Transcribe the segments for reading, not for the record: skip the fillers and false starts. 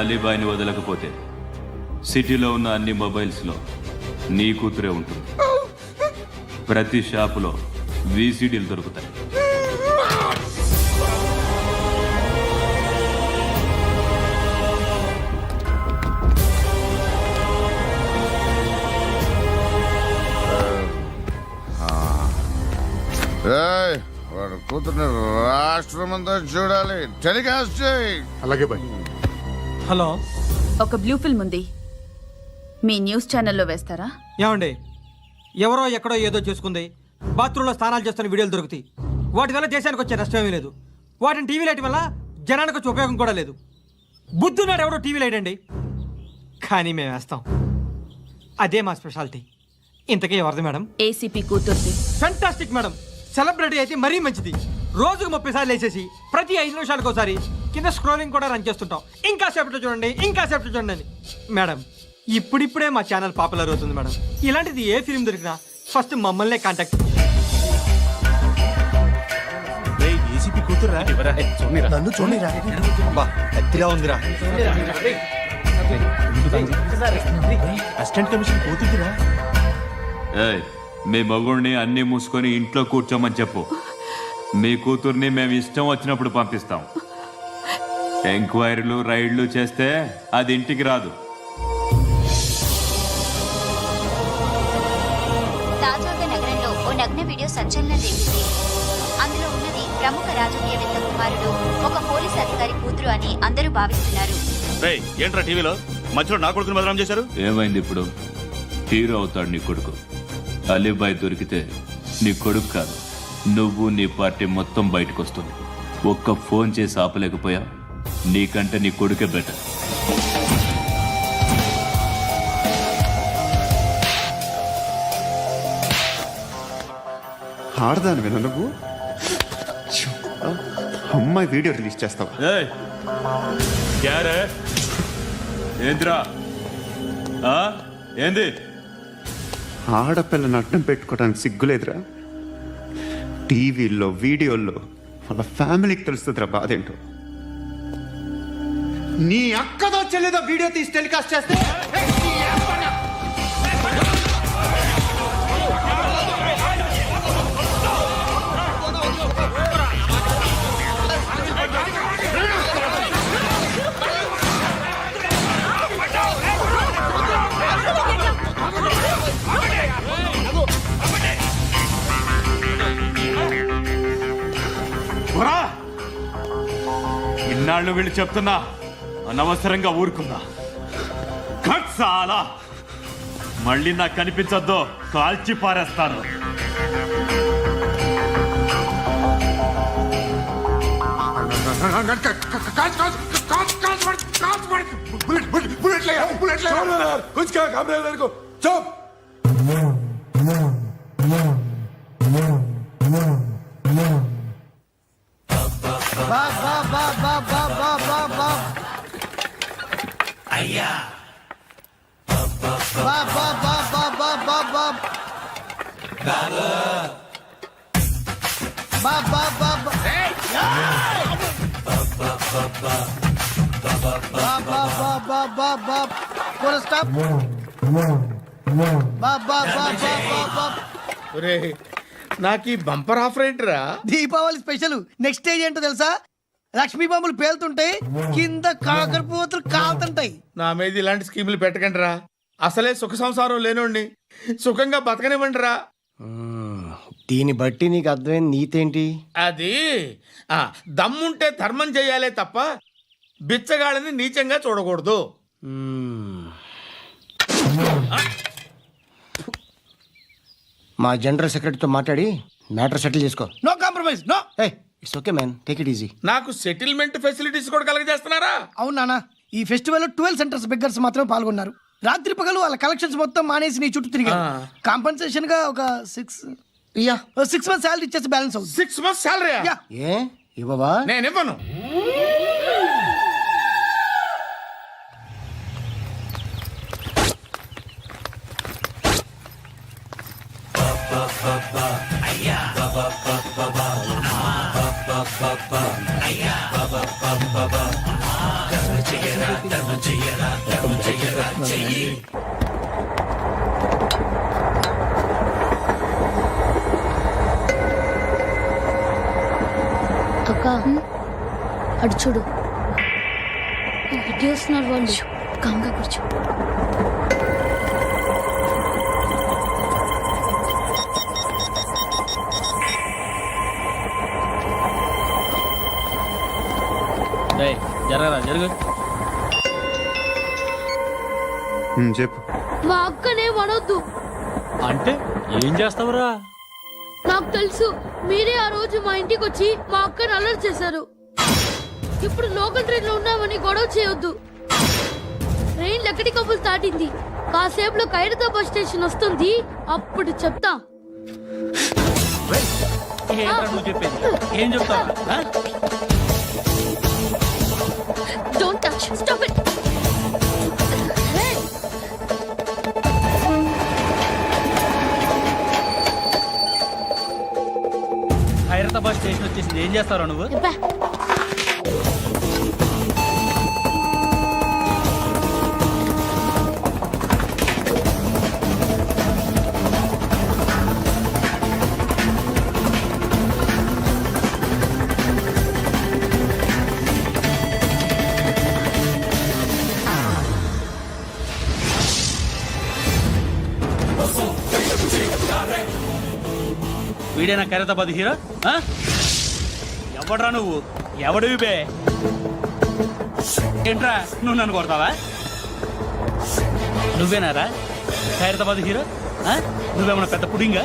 అలీబాయిని వదలకపోతే సిటీలో ఉన్న అన్ని మొబైల్స్లో నీ కూతురే ఉంటుంది. ప్రతి షాపులో వీసీడీలు దొరుకుతాయి. వాడు కూతుర్ని రాష్ట్రమంతా చూడాలి. టెలికాస్ట్ చేయి. అలాగే బాయ్. హలో, ఒక బ్లూ ఫిల్మ్ ఉంది, మీ న్యూస్ ఛానల్లో వేస్తారా? ఏమండి, ఎవరో ఎక్కడో ఏదో చేసుకుంది, బాత్రూంలో స్నానాలు చేస్తున్న వీడియోలు దొరుకుతాయి. వాటి వల్ల దేశానికి వచ్చే నష్టమేమీ లేదు. వాటిని టీవీ లైట్ వల్ల జనానికి వచ్చే ఉపయోగం కూడా లేదు. బుద్ధున్నాడు ఎవడో టీవీ లైట్ అండి, కానీ మేము వేస్తాం. అదే మా స్పెషాలిటీ. ఇంతకీ ఎవరిది మేడం? ఏసీపీ కూతుర్ది. Fantastic madam. సెలబ్రిటీ అయితే మరీ మంచిది. రోజుకు 30 సార్లు వేసేసి ప్రతి 5 నిమిషాలకు ఒకసారి కింద స్క్రోలింగ్ కూడా రన్ చేస్తుంటాం. ఇంకా సేపట్లో చూడండి, ఇంకా సేపట్లో చూడండి అని. మేడం, ఇప్పుడిప్పుడే మా ఛానల్ పాపులర్ అవుతుంది మేడం. ఇలాంటిది ఏ ఫిల్మ్ దొరికినా ఫస్ట్ మమ్మల్నే కాంటాక్ట్. ఏసీపీ కూతురా? నన్ను చూడరా, ఎత్తిగా ఉందిరా. అసిస్టెంట్ కమిషన్ కూతురా? ఏయ్, మీ మగుడిని అన్నీ మూసుకొని ఇంట్లో కూర్చోమని చెప్పు. మీ కూతుర్ని మేము ఇష్టం వచ్చినప్పుడు పంపిస్తాం. ఎంక్వైరీలు రైడ్లు చేస్తే అది ఇంటికి రాదు. తాజాగా నగరంలో ఓ నగ్న వీడియో సంచలనం రేపింది. అందులో ఉన్నది ప్రముఖ రాజకీయవేత్త కుమారుడు, ఒక పోలీస్ అధికారి కూతురు అని అందరూ భావిస్తున్నారు. ఏంట్రా టీవీలో మధ్యలో నా కొడుకుని బదనాం చేశారు? ఏమైంది ఇప్పుడు? హీరో అవుతాడు నీ కొడుకు. అలీబాయ్ దొరికితే నీ కొడుకు కాదు, నువ్వు నీ పార్టీ మొత్తం బయటకు వస్తుంది. ఒక్క ఫోన్ చేసి ఆపలేకపోయా, నీకంటే నీ కొడుకే బెటర్. ఆడదాను విన నువ్వు. అమ్మాయి వీడియో రిలీజ్ చేస్తావా? ఏంద్రా ఏంది? ఆడపిల్లని అడ్డం పెట్టుకోవడానికి సిగ్గులేదురా? టీవీల్లో వీడియోల్లో వాళ్ళ ఫ్యామిలీకి తెలుస్తుందిరా బాధేంటో. నీ అక్కదో చెల్లిదో వీడియో తీసి టెలికాస్ట్ చేస్తే ఇన్నాళ్ళు వీళ్ళు చెప్తున్నా అనవసరంగా ఊరుకుందా. చాలా మళ్ళీ నాకు కనిపించొద్దు, కాల్చి పారేస్తాను. అయ్యా నాకు ఈ బంపర్ ఆఫర్ ఏంటిరా? దీపావళి స్పెషల్. నెక్స్ట్ స్టేజ్ ఏంటో తెలుసా? లక్ష్మీ బాంబులు పేలుతుంటాయి, కింద కాకరపువ్వతులు కాలుతుంటాయి. నా మీద ఇలాంటి స్కీములు పెట్టకండి రా. అసలే సుఖ సంసారం లేనోడిని సుఖంగా బతకనివ్వండి రా. దీన్ని బట్టి నీకు అర్థమైన నీతేంటి? అది దమ్ముంటే ధర్మం చెయ్యాలే తప్ప బిచ్చగాళ్ళని నీచంగా చూడకూడదు. మా జనరల్ సెక్రటరీతో మాట్లాడి మ్యాటర్ సెటిల్ చేసుకో. No compromise, no. It's okay man, take it easy. నాకు సెటిల్మెంట్ ఫెసిలిటీస్ కూడా కలగజేస్తున్నారా? అవును నాన్న, ఈ ఫెస్టివల్ 12 సెంటర్స్ బెగ్గర్స్ మాత్రమే పాల్గొన్నారు. రాత్రి పగలు వాళ్ళ కలెక్షన్స్ మొత్తం మానేసి నీ చుట్టూ తిరిగారు. కాంపన్సేషన్ గా ఒక 6 మంత్స్ శాలరీ ఇచ్చేసి బ్యాలెన్స్ అవుతుంది. 6 months శాలరీ? ఏ ఇవ్వవా? నేను ఇవ్వను. అయ్యా అక్క అటు చూడు ఇటు వస్తున్నారు వాళ్ళు. కాంగా కూర్చో. జరగరా జరుగు. చెప్పు. మా అక్కనే వడొద్దు. అంటే ఏం చేస్తావురా? నాకు తెలుసు మీరే ఆ రోజు మా ఇంటికి వచ్చి మా అక్కని అల్లరి చేశారు. ఇప్పుడు లోకల్ ట్రైన్ లో ఉన్నామని గొడవ చేయొద్దు. ట్రైన్ లక్కడి కప్పులు దాటింది. కాసేపులో ఖైరతాబాద్ స్టేషన్ వస్తుంది. అప్పుడు చెప్తా. నువ్వు చెప్పేది ఏం చెప్తావు? Don't touch. Stop it. Hyderabad station వచ్చేసింది. ఏం చేస్తారా నువ్వు? వీడేనా ఖైరతాబాద్ హీరో? ఎవడ్రా నువ్వు? ఎవడివి బే? ఏంట్రా నువ్వు నన్ను కొడతావా? నువ్వేనారా ఖైరతాబాద్ హీరో? నువ్వేమన్నా పెద్ద పుడింగా?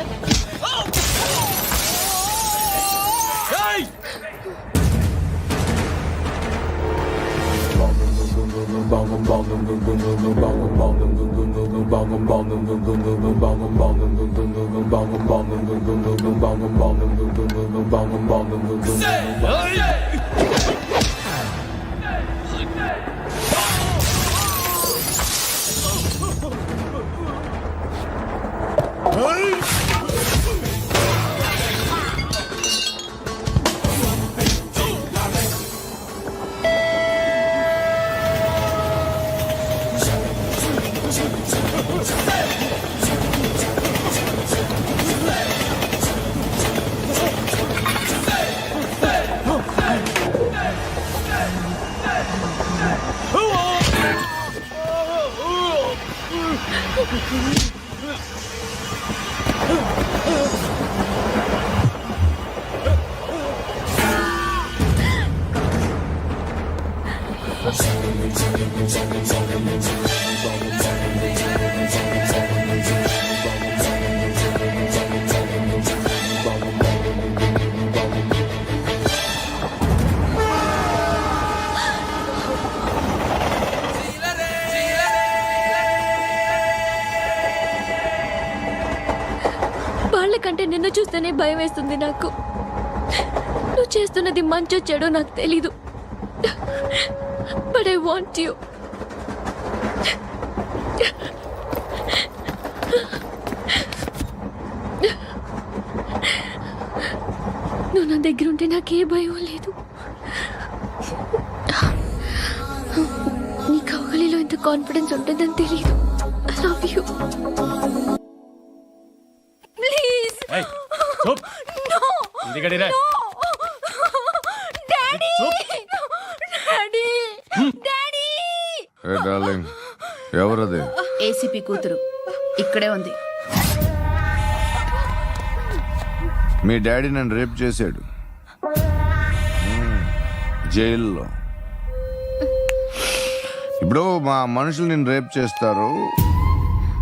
వాళ్ళకంటే నిన్ను చూస్తేనే భయం వేస్తుంది నాకు. నువ్వు చేస్తున్నది మంచో చెడో నాకు తెలీదు. But I want you. నువ్వు నా దగ్గర ఉంటే నాకే భయం లేదు. నీ కౌగలిలో ఇంత కాన్ఫిడెన్స్ ఉంటుందని తెలీదు. I love you. ఎవరది? ఏసీపీ కూతురు ఇక్కడే ఉంది. మీ డాడీ నన్ను రేప్ చేశాడు జైల్లో. ఇప్పుడు మా మనుషులు నేను రేప్ చేస్తారు.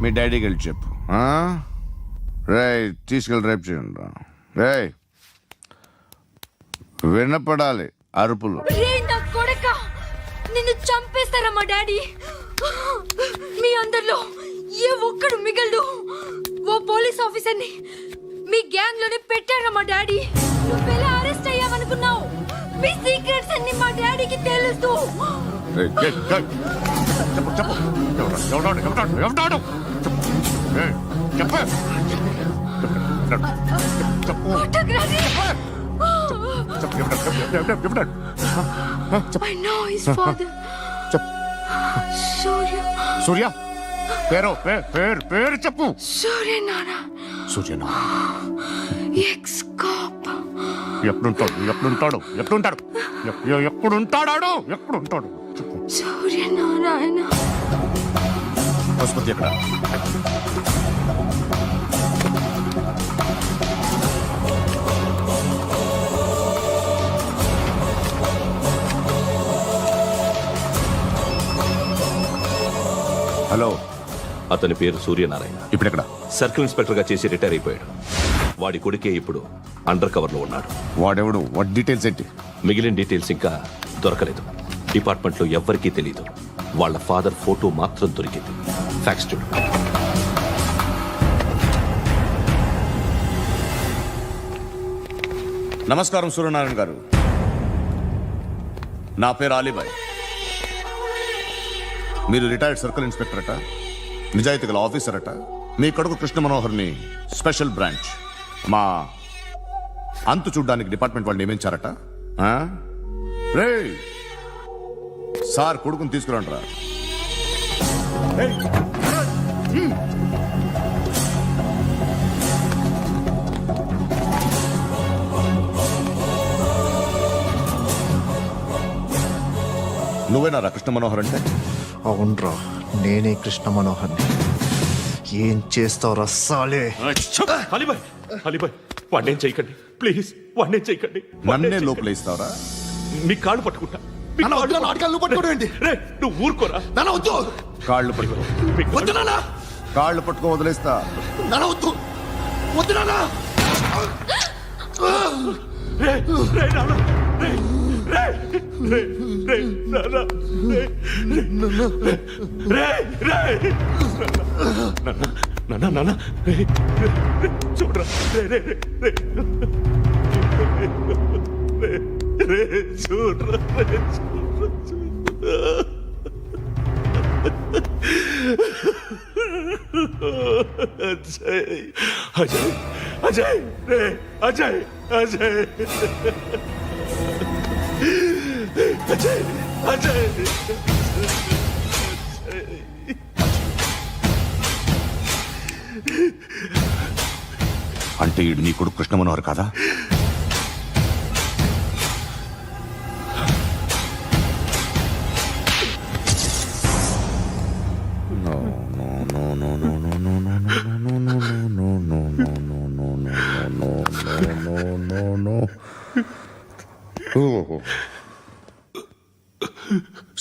మీ డాడీకి వెళ్ళి చెప్పు. రేయ్ తీసుకెళ్ళి రేప్ చేయండి. రేయ్ వినపడాలి అరుపులు. నిన్ను చంపేస్తారా మా డాడీ? మీ అందరిలో ఏ ఒక్కడు మిగలడు. ఓ పోలీస్ ఆఫీసర్ని మీ గ్యాంగ్ లోనే పెట్టారా మా డాడీ? నువ్వెలా అరెస్ట్ అయ్యావనుకున్నావు? మీ సీక్రెట్స్ అన్ని మా డాడీకి తెలుసు. చెప్పు. I know his father. Surya. సూర్య పేరు పేరు చెప్పు. Surya Nara. సూర్యనారాయణ Ex-cop. ఎప్పుడుంటాడు చెప్పు. Surya Narayana. ఆసుపత్రి ఎక్కడ? హలో, అతని పేరు సూర్యనారాయణ. ఇప్పుడు ఎక్కడ? సర్కిల్ ఇన్స్పెక్టర్ గా చేసి రిటైర్ అయిపోయాడు. వాడి కొడుకే ఇప్పుడు అండర్ కవర్ లో ఉన్నాడు. వాడెవడు? వాట్ డీటెయిల్స్ ఏంటి? మిగిలిన డీటెయిల్స్ ఇంకా దొరకలేదు. డిపార్ట్మెంట్ లో ఎవ్వరికీ తెలియదు. వాళ్ళ ఫాదర్ ఫోటో మాత్రం దొరికింది. ఫ్యాక్స్ చూడు. నమస్కారం సూర్యనారాయణ గారు. నా పేరు అలీబాయ్. మీరు రిటైర్డ్ సర్కిల్ ఇన్స్పెక్టర్ అట, నిజాయితీ గల ఆఫీసర్ అట. మీ కొడుకు కృష్ణ మనోహర్ని స్పెషల్ బ్రాంచ్ మా అంతు చూడ్డానికి డిపార్ట్మెంట్ వాళ్ళు నియమించారట. రే సార్, కొడుకుని తీసుకురండిరా. నువ్వేనారా కృష్ణ మనోహర్ అంటే? అవునరా, నేనే కృష్ణ మనోహర్ని. ఏం చేస్తావు రస్సాలే? అలీబాయ్ వాడినేం చేయకండి ప్లీజ్, వాడినేం చేయకండి. నన్నే లోపల ఇస్తావరా? మీ కాళ్ళు పట్టుకుంటా. నువ్వు ఊరుకోరా. కాళ్ళు పట్టుకో. కాళ్ళు పట్టుకో వదిలేస్తా. చూడరా అజయ్ అజయ్ అజయ్ అజయ్ అజయ్ అజయ్ అజయ్ అంటే ఈడు నీ కొడుకు కృష్ణ మనోహర్ కాదా?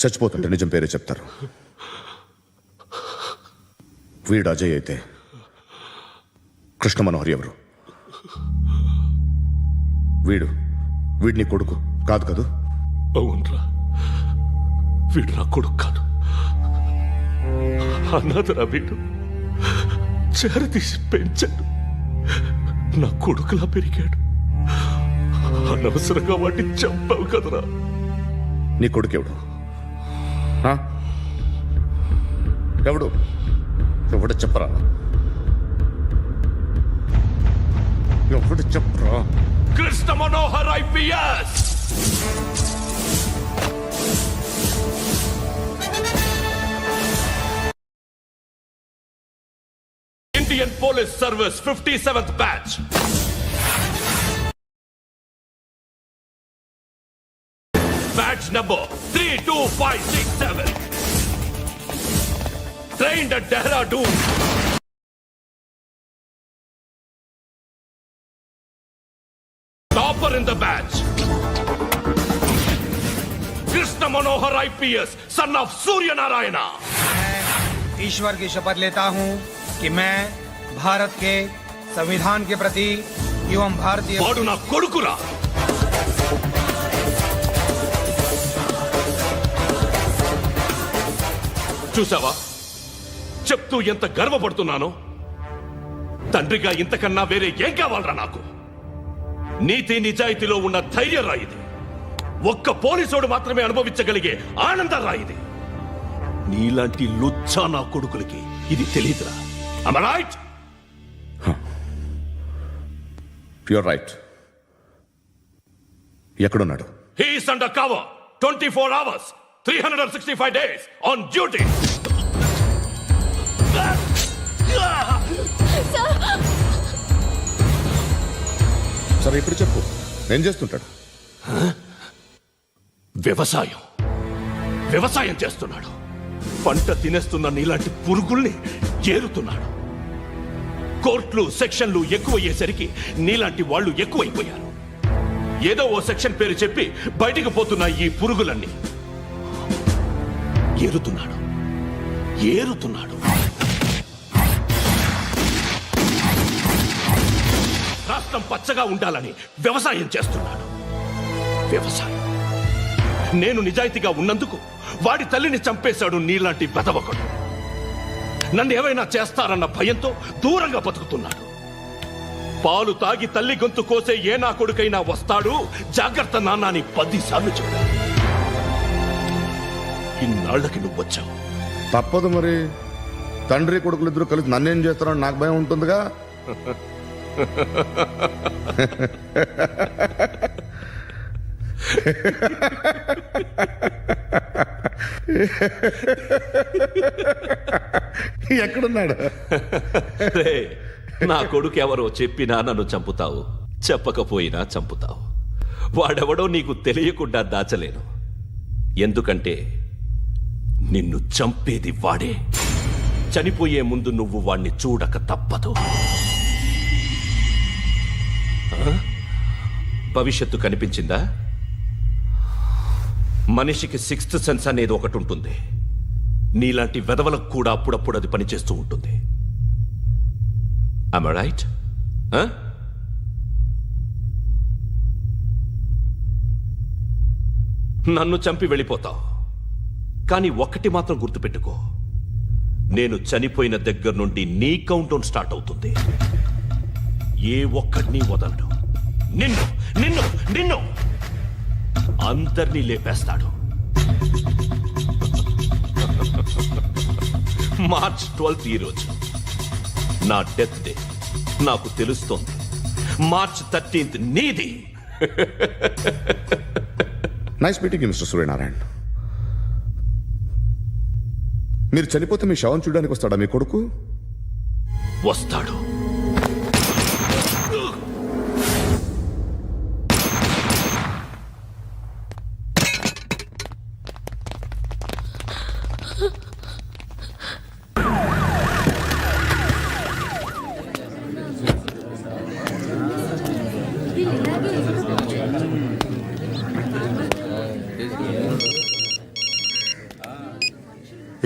చచ్చిపోతుంటే నిజం పేరే చెప్తారు. వీడు అజయ్ అయితే కృష్ణ మనోహర్ ఎవరు? వీడిని కొడుకు కాదు కదూ? అవునరా, వీడు నా కొడుకు కాదు. అన్నదరా వీడు చేరతీసి పెంచాడు. నా కొడుకులా పెరిగాడు. అనవసరంగా వాటిని చంపావు కదరా. నీ కొడుకు ఎవడు? ఎవడు చెప్పరా? ఎవడు చెప్పరా? Krishna Manohar IPS. Indian Police Service 57th batch. Batch number 32567. Trained at Dehradun. Topper in the batch. Krishna Manohar IPS, son of Surya Narayana. ईश्वर की शपथ लेता हूँ कि मैं भारत के संविधान के प्रति एवं भारतीय వాడు నా కొడుకురా. చూసావా చెప్తూ ఎంత గర్వపడుతున్నానో. తండ్రిగా ఇంతకన్నా వేరే ఏం కావాలరా నాకు? నీతి నిజాయితీలో ఉన్న ధైర్యం రాయిది. ఒక్క పోలీసోడు మాత్రమే అనుభవించగలిగే ఆనందం రాయిది. నీలాంటి లుచ్చా నా కొడుకులకి ఇది తెలియదురా. Am I right? You're right. ఎక్కడున్నాడు? He is under cover. 24 hours, 365 days on duty. సరే ఇప్పుడు చెప్పు ఏం చేస్తుంటాడు? వ్యవసాయం చేస్తున్నాడు. పంట తినేస్తున్న నీలాంటి పురుగుల్ని ఏరుతున్నాడు. కోర్టులు సెక్షన్లు ఎక్కువయ్యేసరికి నీలాంటి వాళ్ళు ఎక్కువైపోయారు. ఏదో ఓ సెక్షన్ పేరు చెప్పి బయటికి పోతున్న ఈ పురుగులన్నీ ఏరుతున్నాడు. రాష్ట్రం పచ్చగా ఉండాలని వ్యవసాయం చేస్తున్నాడు. నేను నిజాయితీగా ఉన్నందుకు వాడి తల్లిని చంపేశాడు నీలాంటి వెధవకుడు. నన్ను ఏమైనా చేస్తారన్న భయంతో దూరంగా బతుకుతున్నాడు. పాలు తాగి తల్లి గొంతు కోసే ఏ నా కొడుకైనా వస్తాడు, జాగ్రత్త నాన్న అని 10 సార్లు చెప్పాడు. ఇన్నాళ్లకి నువ్వు వచ్చావు. తప్పదు మరి, తండ్రి కొడుకులు ఇద్దరు కలిసి నన్నేం చేస్తారని నాకు భయం ఉంటుందిగా. ఎక్కడున్నాడు? నా కొడుకు ఎవరో చెప్పినా నన్ను చంపుతావు, చెప్పకపోయినా చంపుతావు. వాడెవడో నీకు తెలియకుండా దాచలేను. ఎందుకంటే నిన్ను చంపేది వాడే. చనిపోయే ముందు నువ్వు వాణ్ణి చూడక తప్పదు. భవిష్యత్తు కనిపించిందా? మనిషికి 6th సెన్స్ అనేది ఒకటి ఉంటుంది. నీలాంటి వెధవలకు కూడా అప్పుడప్పుడు అది పనిచేస్తూ ఉంటుంది. Am I right? నన్ను చంపి వెళ్ళిపోతావు. కానీ ఒక్కటి మాత్రం గుర్తుపెట్టుకో, నేను చనిపోయిన దగ్గర నుండి నీ కౌంటౌన్ స్టార్ట్ అవుతుంది. ఏ ఒక్కడిని వదలడు. నిన్ను నిన్ను నిన్ను అందరినీ లేపేస్తాడు. మార్చ్ 12th ఈ రోజు నా డెత్ డే. నాకు తెలుస్తోంది. మార్చ్ 13th నీది. Nice meeting mister Suryanarayana. మీరు చనిపోతే మీ శవం చూడడానికి వస్తాడా మీ కొడుకు? వస్తాడు.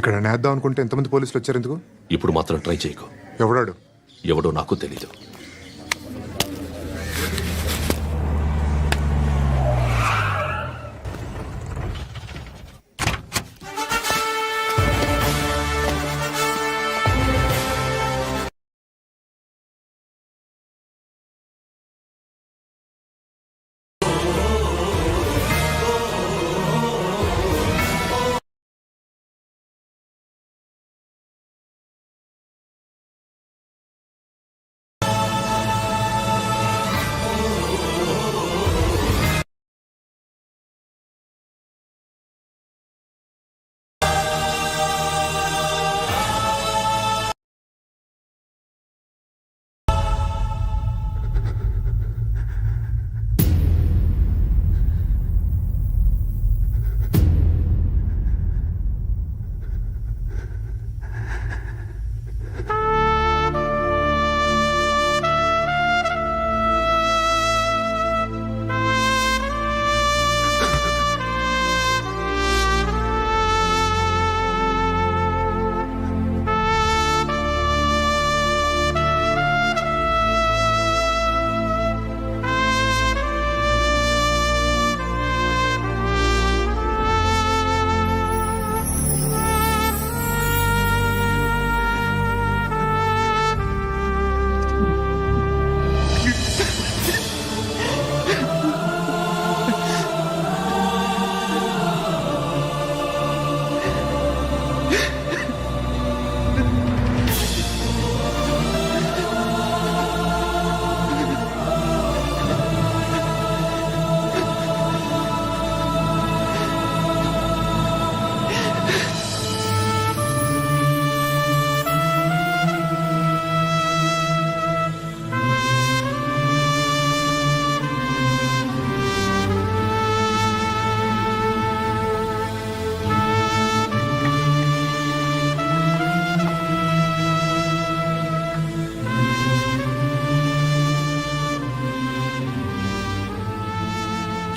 ఇక్కడ నేద్దాం అనుకుంటే ఎంతమంది పోలీసులు వచ్చారు ఎందుకు? ఇప్పుడు మాత్రం ట్రై చేయకు. ఎవడాడు? ఎవడో నాకు తెలీదు.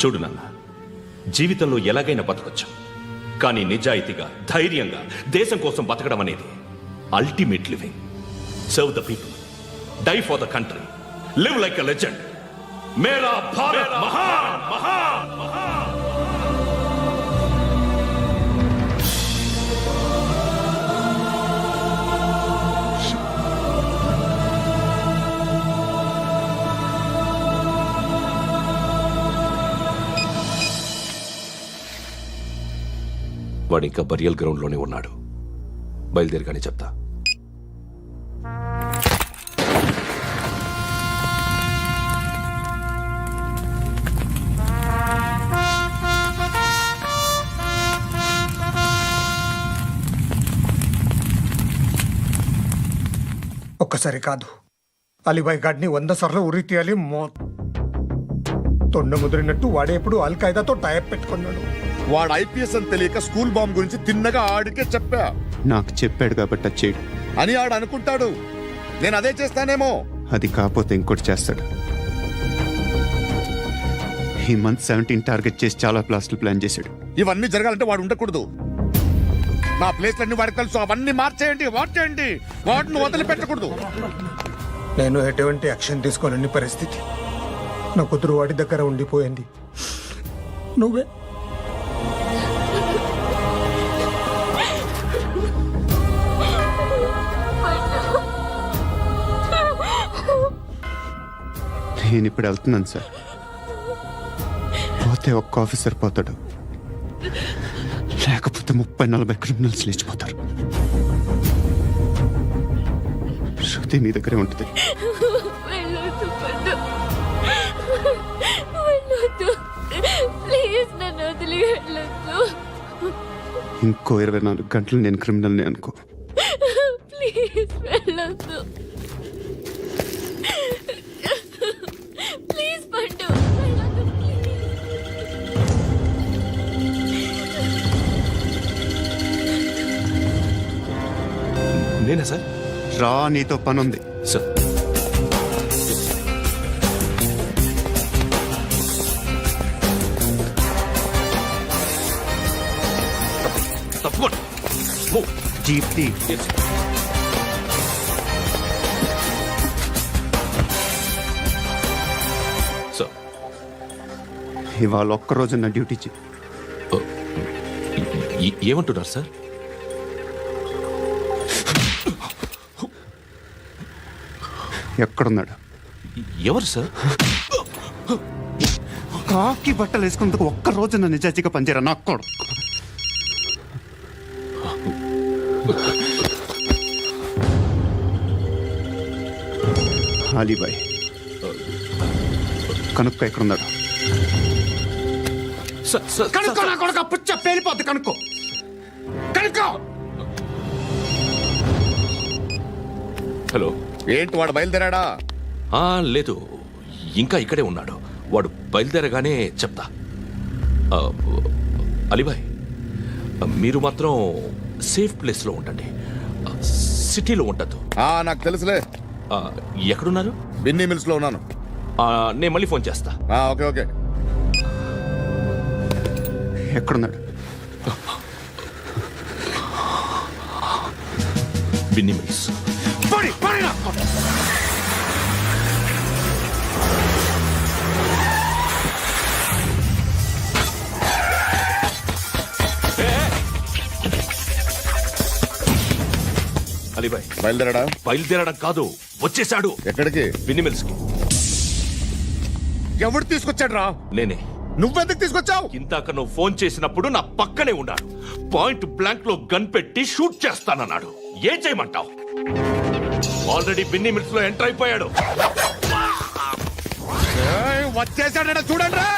చూడు నాన్న, జీవితంలో ఎలాగైనా బతకొచ్చు, కానీ నిజాయితీగా ధైర్యంగా దేశం కోసం బతకడం అనేది ultimate living. Serve the people, die for the country, live like a legend. మేరా భారత్ మహాన్ మహాన్ మహాన్. వాడు ఇంకా బరియల్ గ్రౌండ్లోనే ఉన్నాడు. బయలుదేరగానే చెప్తా. ఒక్కసారి కాదు, అలీబాయ్ గాడిని 100 సార్లు ఉరి తీయాలి. తొండ ముదిరినట్టు వాడే ఎప్పుడు అల్ ఖైదాతో టైప్ పెట్టుకున్నాడు. వాడు ఐపీఎస్ అని తెలియక స్కూల్ బాంబ్ గురించి తిన్నగా ఆడికే చెప్పా. నాకు చెప్పాడు కాబట్టి అది చేయడు అని ఆడు అనుకుంటాడు. నేను అదే చేస్తానేమో. అది కాకపోతే ఇంకోటి చేస్తాడు. ఈ మంత్ 17 టార్గెట్ చేసి చాలా ప్లాస్టులు ప్లాన్ చేశాడు. ఇవన్నీ జరగాలంటే వాడు ఉండకూడదు. నా ప్లేస్లన్నీ వాడికి తెలుసు. అవన్నీ మార్చేయండి, మార్చేయండి. వాటిని వదిలిపెట్టకూడదు. నేను ఎటువంటి యాక్షన్ తీసుకోలేని పరిస్థితి. నా కూతురు వాడి దగ్గర ఉండిపోయింది. నువ్వే నేను ఇప్పుడు వెళ్తున్నాను సార్. పోతే ఒక్క ఆఫీసర్ పోతాడు, లేకపోతే 30-40 క్రిమినల్స్ లేచిపోతారు. శృతి నీ దగ్గరే ఉంటుంది. వెళ్ళొద్దు పండు, వెళ్ళొద్దు ప్లీజ్, నన్ను వదిలి వెళ్ళొద్దు. ఇంకో 24 గంటలు నేను క్రిమినల్ని అనుకో. ప్లీజ్ వెళ్ళొద్దు, ప్లీజ్ పండు వెళ్ళొద్దు, నేనా సార్? రా, నీతో పని ఉంది. సార్, తప్పకుండా. జీప్తి సార్, ఇవాళ ఒక్కరోజు నా డ్యూటీ చేయి. ఏమంటున్నారు సార్? ఎక్కడున్నాడు? ఎవరు సార్? కాకి బట్టలు వేసుకున్నందుకు ఒక్కరోజు నా నిజాయితీగా పనిచేయరా నా కొడుకు. అలీబాయ్ కనుక్కో, ఎక్కడున్నాడు? కనుక్కో నా కొడుకు. పుచ్చ పేలిపోద్ది. కనుక్కో, కనుక్కో. హలో, ఏంటి వాడు బయలుదేరాడా? లేదు, ఇంకా ఇక్కడే ఉన్నాడు. వాడు బయలుదేరగానే చెప్తా. అలీబాయ్, మీరు మాత్రం సేఫ్ ప్లేస్లో ఉండండి, సిటీలో ఉండద్దు. నాకు తెలుసులే. ఎక్కడున్నారు? బిన్నీ మిల్స్ లో ఉన్నాను. నేను మళ్ళీ ఫోన్ చేస్తా. Okay okay. ఎక్కడున్నాడు? బిన్నీ మిల్స్. అలీబాయ్ బయలుదేరాడా? బయలుదేరడం కాదు, వచ్చేసాడు. ఎక్కడికి? బిన్నీ మిల్స్ కి. ఎవడు తీసుకొచ్చాడు రా? నేనే. నువ్వెందుకు తీసుకొచ్చావు? ఇందాక నువ్వు ఫోన్ చేసినప్పుడు నా పక్కనే ఉన్నాడు. పాయింట్ బ్లాంక్ లో గన్ పెట్టి షూట్ చేస్తానన్నాడు. ఏం చేయమంటావు? ఆల్రెడీ బిన్నీ మిల్స్ లో ఎంటర్ అయిపోయాడు. వచ్చేసాడ చూడండి రా.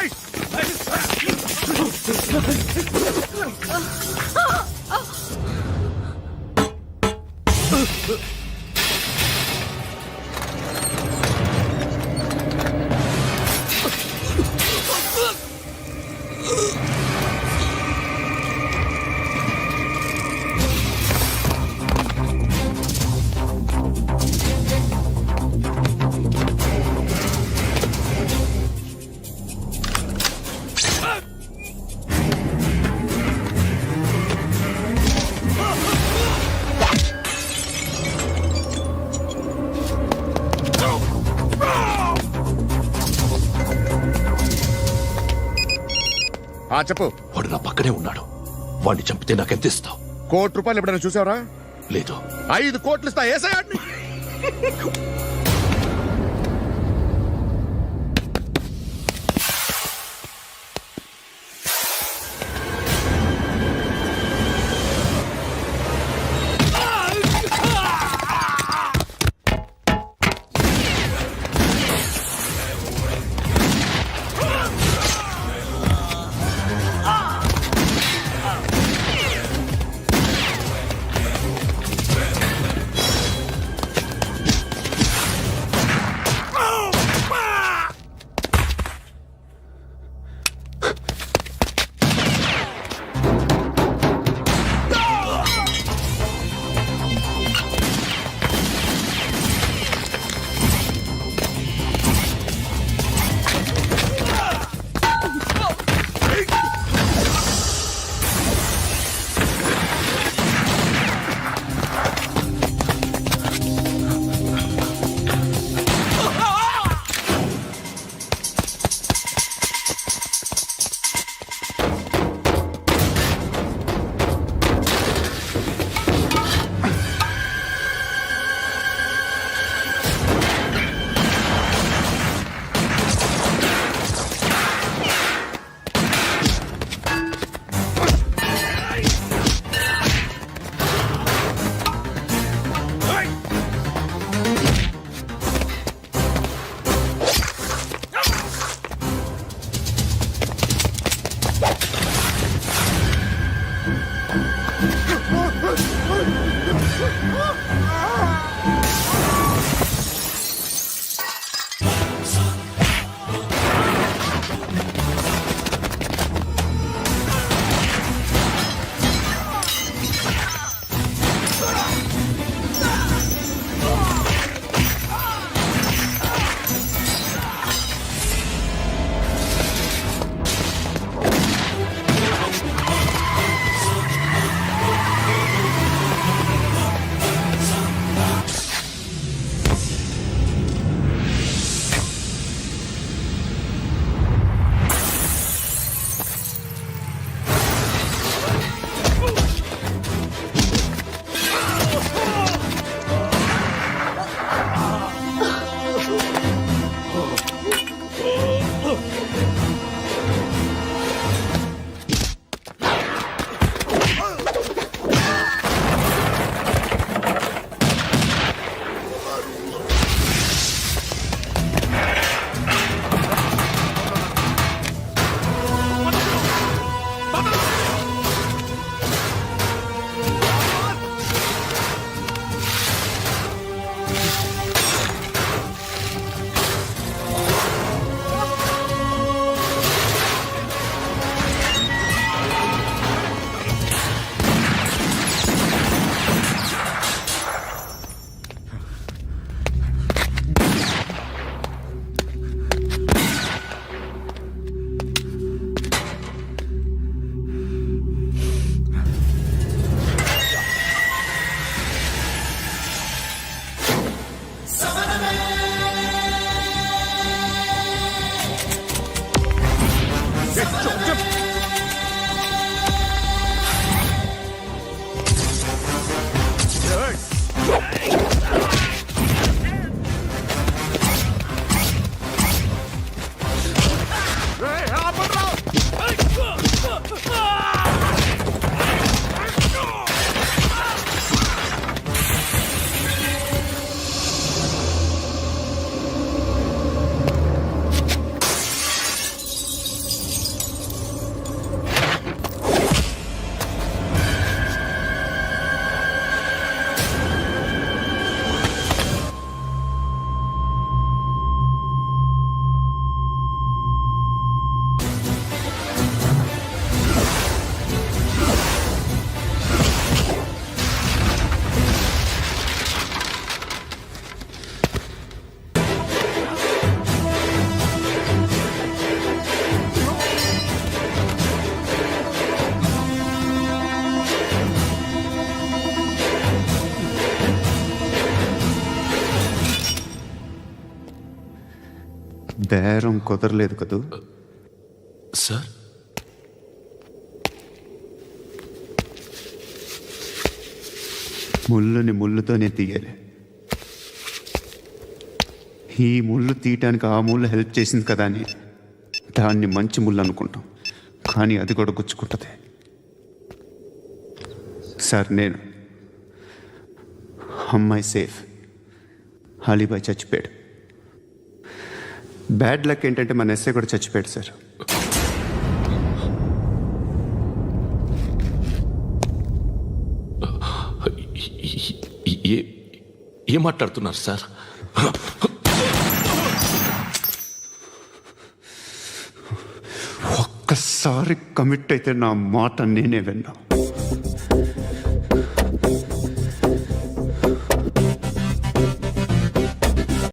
చెప్పు. వాడు నా పక్కనే ఉన్నాడు. వాడిని చంపితే నాకెంత ఇస్తావు? ₹1,00,00,000 ఎప్పుడైనా చూసావరా? లేదు. 5 కోట్లు ఇస్తా. ఏసయాడిని. బేరం కుదరలేదు కదూ? సార్ ముళ్ళుని ముళ్ళుతోనే తీయాలి. ఈ ముళ్ళు తీయటానికి ఆ ముళ్ళు హెల్ప్ చేసింది కదా అని దాన్ని మంచి ముళ్ళు అనుకుంటాం, కానీ అది కూడా గుచ్చుకుంటుంది. సార్, నేను అమ్మాయి సేఫ్, అలీబాయ్ చచ్చిపోయాడు. బ్యాడ్ లక్ ఏంటంటే మన ఎస్ఐ కూడా చచ్చిపోయాడు సార్. ఏం మాట్లాడుతున్నారు సార్? ఒక్కసారి కమిట్ అయితే నా మాట నేనే విన్నా.